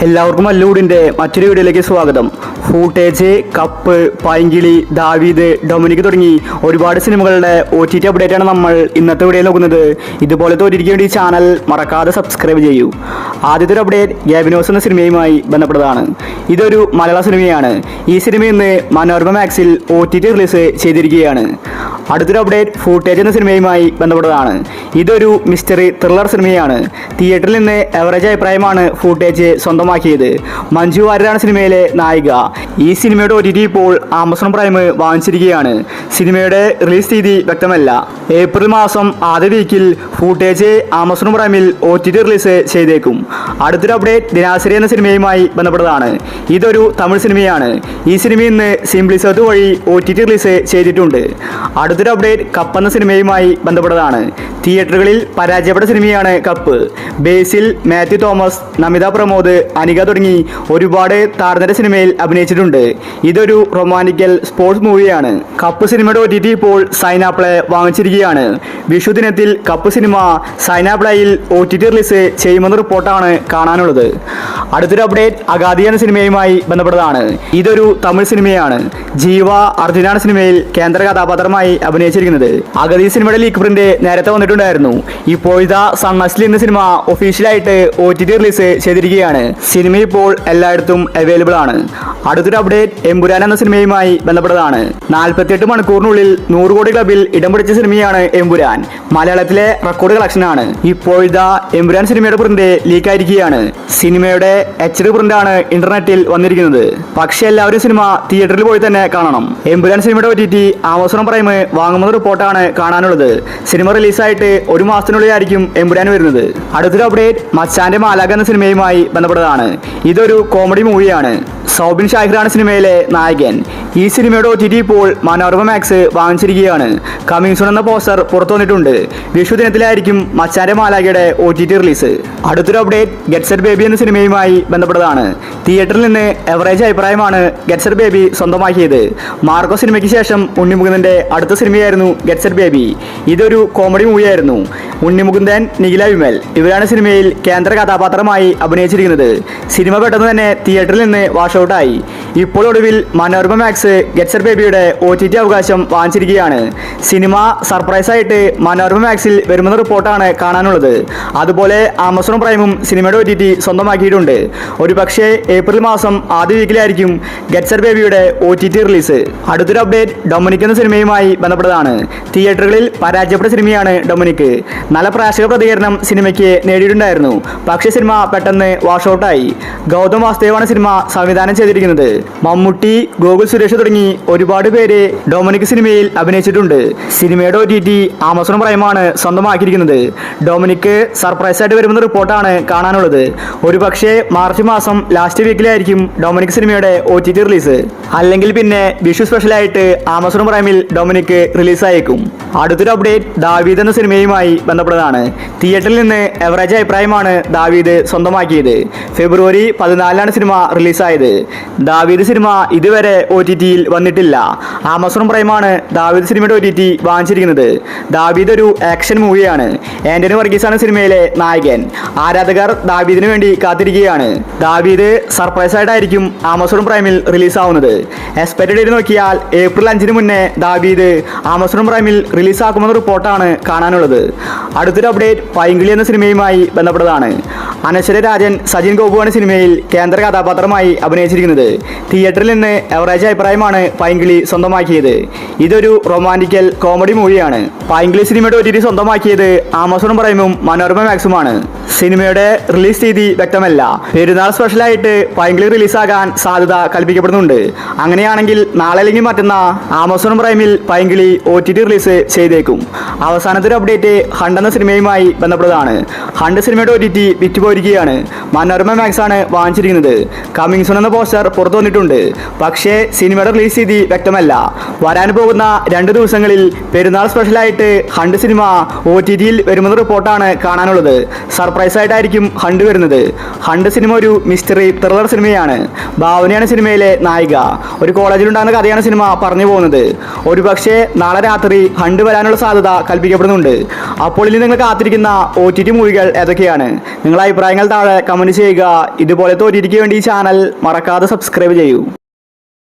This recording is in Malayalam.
എല്ലാവർക്കും അല്ലൂടിൻ്റെ മറ്റൊരു വീഡിയോയിലേക്ക് സ്വാഗതം. ഫൂട്ടേജ്, കപ്പ്, പൈങ്കിളി, ദാവീദ്, ഡൊമിനിക് തുടങ്ങി ഒരുപാട് സിനിമകളുടെ OTT അപ്ഡേറ്റാണ് നമ്മൾ ഇന്നത്തെ വീഡിയോയിൽ നോക്കുന്നത്. ഇതുപോലത്തെ OTTക്ക് വേണ്ടി ചാനൽ മറക്കാതെ സബ്സ്ക്രൈബ് ചെയ്യൂ. ആദ്യത്തെ ഒരു അപ്ഡേറ്റ് ഗ്യാബിനോസ് എന്ന സിനിമയുമായി ബന്ധപ്പെട്ടതാണ്. ഇതൊരു മലയാള സിനിമയാണ്. ഈ സിനിമ ഇന്ന് മനോരമ മാക്സിൽ OTT റിലീസ് ചെയ്തിരിക്കുകയാണ്. അടുത്തൊരു അപ്ഡേറ്റ് ഫൂട്ടേജ് എന്ന സിനിമയുമായി ബന്ധപ്പെട്ടതാണ്. ഇതൊരു മിസ്റ്ററി ത്രില്ലർ സിനിമയാണ്. തിയേറ്ററിൽ നിന്ന് എവറേജ് അഭിപ്രായമാണ് ഫൂട്ടേജ് സ്വന്തമാക്കിയത്. മഞ്ജു വാര്യരാണ് സിനിമയിലെ നായിക. ഈ സിനിമയുടെ OTT ഇപ്പോൾ ആമസോൺ പ്രൈം വാങ്ങിച്ചിരിക്കുകയാണ്. സിനിമയുടെ റിലീസ് തീയതി വ്യക്തമല്ല. ഏപ്രിൽ മാസം ആദ്യ വീക്കിൽ ഫൂട്ടേജ് ആമസോൺ പ്രൈമിൽ OTT റിലീസ് ചെയ്തേക്കും. അടുത്തൊരു അപ്ഡേറ്റ് ദിനാസരി എന്ന സിനിമയുമായി ബന്ധപ്പെട്ടതാണ്. ഇതൊരു തമിഴ് സിനിമയാണ്. ഈ സിനിമ ഇന്ന് സിംപ്ലിസർട്ട് വഴി OTT റിലീസ് ചെയ്തിട്ടുണ്ട്. അടുത്തൊരു അപ്ഡേറ്റ് കപ്പ് എന്ന സിനിമയുമായി ബന്ധപ്പെട്ടതാണ്. തിയേറ്ററുകളിൽ പരാജയപ്പെട്ട സിനിമയാണ് കപ്പ്. ബേസിൽ, മാത്യു തോമസ്, നമിത പ്രമോദ്, അനിക തുടങ്ങി ഒരുപാട് താരനിര സിനിമയിൽ അഭിനയിച്ചിട്ടുണ്ട്. ഇതൊരു റൊമാൻറ്റിക്കൽ സ്പോർട്സ് മൂവിയാണ്. കപ്പ് സിനിമയുടെ OTT ഇപ്പോൾ സൈനാപ്ലേ വാങ്ങിച്ചിരിക്കുകയാണ്. വിഷു ദിനത്തിൽ കപ്പ് സിനിമ സൈനാപ്ലേയിൽ OTT റിലീസ് ചെയ്യുമെന്ന റിപ്പോർട്ടാണ് കാണാനുള്ളത്. അടുത്തൊരു അപ്ഡേറ്റ് അഗാധി എന്ന സിനിമയുമായി ബന്ധപ്പെട്ടതാണ്. ഇതൊരു തമിഴ് സിനിമയാണ്. ജീവ അർജുനാണ് സിനിമയിൽ കേന്ദ്ര കഥാപാത്രമായി അഭിനയിച്ചിരിക്കുന്നത്. അഗതി സിനിമയുടെ ലീക്ക് പ്രിന്റ് നേരത്തെ വന്നിട്ടുണ്ടായിരുന്നു. ഇപ്പോഴത്തെ സണ്ണസ്ലി എന്ന സിനിമ ഒഫീഷ്യലായിട്ട് OTT റിലീസ് ചെയ്തിരിക്കുകയാണ്. സിനിമ ഇപ്പോൾ എല്ലായിടത്തും അവൈലബിൾ ആണ്. അടുത്തൊരു അപ്ഡേറ്റ് എമ്പുരാൻ എന്ന സിനിമയുമായി ബന്ധപ്പെട്ടതാണ്. 48 മണിക്കൂറിനുള്ളിൽ 100 കോടി ക്ലബിൽ ഇടം പിടിച്ച സിനിമയാണ് എമ്പുരാൻ. മലയാളത്തിലെ റെക്കോർഡ് കളക്ഷനാണ്. ഇപ്പോഴത്തെ എമ്പുരാൻ സിനിമയുടെ പ്രിന്റ് ലീക്കായിരിക്കുകയാണ്. സിനിമയുടെ HD പ്രിന്റാണ് ഇന്റർനെറ്റിൽ വന്നിരിക്കുന്നത്. പക്ഷേ എല്ലാവരും സിനിമ തിയേറ്ററിൽ പോയി തന്നെ കാണണം. എമ്പുരാൻ സിനിമയുടെ OTT ആമസോൺ പ്രൈം വാങ്ങുമെന്ന റിപ്പോർട്ടാണ് കാണാനുള്ളത്. സിനിമ റിലീസായിട്ട് ഒരു മാസത്തിനുള്ളിലായിരിക്കും എമ്പുരാൻ വരുന്നത്. അടുത്തൊരു അപ്ഡേറ്റ് മച്ചാന്റെ മാലാഖ എന്ന സിനിമയുമായി ബന്ധപ്പെട്ടതാണ്. ഇതൊരു കോമഡി മൂവിയാണ്. സൗബിൻ ഷാഹിറാണ് സിനിമയിലെ നായകൻ. ഈ സിനിമയുടെ OTT ഇപ്പോൾ മനോരമ മാക്സ് വാങ്ങിച്ചിരിക്കുകയാണ്. കമ്മിങ് സൂൺ എന്ന പോസ്റ്റർ പുറത്തു വന്നിട്ടുണ്ട്. വിഷു ദിനത്തിലായിരിക്കും മച്ചാന്റെ മാലാഖയുടെ OTT റിലീസ്. അടുത്തൊരു അപ്ഡേറ്റ് ഗെറ്റ് സെറ്റ് ബേബി എന്ന സിനിമയുമായി ബന്ധപ്പെട്ടതാണ്. തിയേറ്ററിൽ നിന്ന് എവറേജ് അഭിപ്രായമാണ് ഗെറ്റ് സെറ്റ് ബേബി സ്വന്തമാക്കിയത്. മാർക്കോ സിനിമയ്ക്ക് ശേഷം ഉണ്ണിമുകുന്ദന്റെ അടുത്ത സിനിമയായിരുന്നു ഗെറ്റ് സെറ്റ് ബേബി. ഇതൊരു കോമഡി മൂവിയായിരുന്നു. ഉണ്ണിമുകുന്ദൻ, നിഖില വിമൽ ഇവരാണ് സിനിമയിൽ കേന്ദ്ര കഥാപാത്രമായി അഭിനയിച്ചിരിക്കുന്നത്. സിനിമ പെട്ടെന്ന് തന്നെ തിയേറ്ററിൽ നിന്ന് വാഷൌട്ടായി. ഇപ്പോൾ ഒടുവിൽ മനോരമ മാക്സ് ഗെറ്റ് സെറ്റ് ബേബിയുടെ OTT അവകാശം വാങ്ങിച്ചിരിക്കുകയാണ്. സിനിമ സർപ്രൈസായിട്ട് മനോരമ മാക്സിൽ വരുമെന്ന റിപ്പോർട്ടാണ് കാണാനുള്ളത്. അതുപോലെ ആമസോൺ പ്രൈമും സിനിമയുടെ OTT സ്വന്തമാക്കിയിട്ടുണ്ട്. ഒരു പക്ഷേ ഏപ്രിൽ മാസം ആദ്യ വീക്കിലായിരിക്കും ഗെറ്റ് സെറ്റ് ബേബിയുടെ OTT റിലീസ്. അടുത്തൊരു അപ്ഡേറ്റ് ഡൊമിനിക് എന്ന സിനിമയുമായി ബന്ധപ്പെട്ടതാണ്. തിയേറ്ററുകളിൽ പരാജയപ്പെട്ട സിനിമയാണ് ഡൊമിനിക്. നല്ല പ്രേക്ഷക പ്രതികരണം സിനിമയ്ക്ക് നേടിയിട്ടുണ്ടായിരുന്നു. പക്ഷേ സിനിമ പെട്ടെന്ന് വാഷൌട്ടായി. ഗൗതം വാസുദേവാണ് സിനിമ സംവിധാനം ചെയ്തിരിക്കുന്നത്. മമ്മൂട്ടി, ഗോകുൽ സുരേഷ് തുടങ്ങി ഒരുപാട് പേര് ഡൊമിനിക് സിനിമയിൽ അഭിനയിച്ചിട്ടുണ്ട്. സിനിമയുടെ OTT ആമസോൺ പ്രൈമാണ് സ്വന്തമാക്കിയിരിക്കുന്നത്. ഡൊമിനിക് സർപ്രൈസ് ആയിട്ട് വരുമെന്ന റിപ്പോർട്ടാണ് കാണാനുള്ളത്. ഒരു പക്ഷേ മാർച്ച് മാസം ലാസ്റ്റ് വീക്കിലായിരിക്കും ഡൊമിനിക് സിനിമയുടെ OTT റിലീസ്. അല്ലെങ്കിൽ പിന്നെ വിഷു സ്പെഷ്യലായിട്ട് ആമസോൺ പ്രൈമിൽ ഡൊമിനിക് റിലീസായേക്കും. അടുത്തൊരു അപ്ഡേറ്റ് ദാവീദ് എന്ന സിനിമയുമായി ബന്ധപ്പെട്ടതാണ്. തിയേറ്ററിൽ നിന്ന് എവറേജ് അഭിപ്രായമാണ് ദാവീദ് സ്വന്തമാക്കിയത്. ഫെബ്രുവരി 14 സിനിമ റിലീസായത്. ദാവീദ് സിനിമ ഇതുവരെ OTTയിൽ വന്നിട്ടില്ല. ആമസോൺ പ്രൈമാണ് ദാവീദ് സിനിമയുടെ OTT വാങ്ങിച്ചിരിക്കുന്നത്. ദാവീദ് ഒരു ആക്ഷൻ മൂവിയാണ്. ആന്റണി വർഗീസാണ് സിനിമയിലെ നായകൻ. ആരാധകർ ദാവീദിന് വേണ്ടി കാത്തിരിക്കുകയാണ്. ദാവീദ് സർപ്രൈസ് ആയിട്ടായിരിക്കും ആമസോൺ പ്രൈമിൽ റിലീസാവുന്നത്. എക്സ്പെക്റ്റഡ് ഡേറ്റ് നോക്കിയാൽ ഏപ്രിൽ 5 മുന്നേ ദാവീദ് ആമസോൺ പ്രൈമിൽ റിലീസാക്കുമെന്ന റിപ്പോർട്ടാണ് കാണാനുള്ളത്. അടുത്തൊരു അപ്ഡേറ്റ് പൈങ്കിളി എന്ന സിനിമയുമായി ബന്ധപ്പെട്ടതാണ്. അനശ്വര രാജൻ, സജിൻ ഗോപുവാണ് സിനിമയിൽ കേന്ദ്ര കഥാപാത്രമായി അഭിനയിച്ചിരിക്കുന്നത്. തിയേറ്ററിൽ നിന്ന് എവറേജ് അഭിപ്രായമാണ് പൈങ്കിളി സ്വന്തമാക്കിയത്. ഇതൊരു റൊമാൻറ്റിക്കൽ കോമഡി മൂവിയാണ്. പൈങ്കിളി സിനിമയുടെ OTT സ്വന്തമാക്കിയത് ആമസോൺ പ്രൈമും മനോരമ മാക്സുമാണ്. സിനിമയുടെ റിലീസ് തീയതി വ്യക്തമല്ല. പെരുന്നാൾ സ്പെഷ്യലായിട്ട് പൈങ്കിളി റിലീസാകാൻ സാധ്യത കൽപ്പിക്കപ്പെടുന്നുണ്ട്. അങ്ങനെയാണെങ്കിൽ നാളെ അല്ലെങ്കിൽ മറ്റന്നാൾ ആമസോൺ പ്രൈമിൽ പൈങ്കിളി OTT റിലീസ് ചെയ്തേക്കും. അവസാനത്തെ ഒരു അപ്ഡേറ്റ് ഹണ്ട് എന്ന സിനിമയുമായി ബന്ധപ്പെട്ടതാണ്. ഹണ്ട് സിനിമയുടെ OTT വിറ്റുപോയിരിക്കുകയാണ്. മനോരമ മാക്സ് ആണ് വാങ്ങിച്ചിരിക്കുന്നത്. കമ്മിങ് സൂൺ എന്ന പോസ്റ്റർ പുറത്തു വന്നിട്ടുണ്ട്. പക്ഷേ സിനിമയുടെ റിലീസ് തീയതി വ്യക്തമല്ല. വരാൻ പോകുന്ന 2 ദിവസങ്ങളിൽ പെരുന്നാൾ സ്പെഷ്യലായിട്ട് ഹണ്ട് സിനിമ OTT-യിൽ വരുമെന്ന റിപ്പോർട്ടാണ് കാണാനുള്ളത്. സർപ്രൈസ് ആയിട്ടായിരിക്കും ഹണ്ട് വരുന്നത്. ഹണ്ട് സിനിമ ഒരു മിസ്റ്ററി ത്രില്ലർ സിനിമയാണ്. ഭാവനയാണ് സിനിമയിലെ നായിക. ഒരു കോളേജിലുണ്ടാകുന്ന കഥയാണ് സിനിമ പറഞ്ഞു പോകുന്നത്. ഒരു പക്ഷേ നാളെ രാത്രി ഹണ്ട് വരാനുള്ള സാധ്യത കൽപ്പിക്കപ്പെടുന്നുണ്ട്. അപ്പോൾ ഇനി നിങ്ങൾ കാത്തിരിക്കുന്ന OTT മൂവികൾ ഏതൊക്കെയാണ്? നിങ്ങളുടെ അഭിപ്രായങ്ങൾ താഴെ കമൻറ്റ് ചെയ്യുക. ഇതുപോലത്തെ OTT-ക്ക് വേണ്ടി ഈ ചാനൽ മറക്കാതെ സബ്സ്ക്രൈബ് ചെയ്യൂ.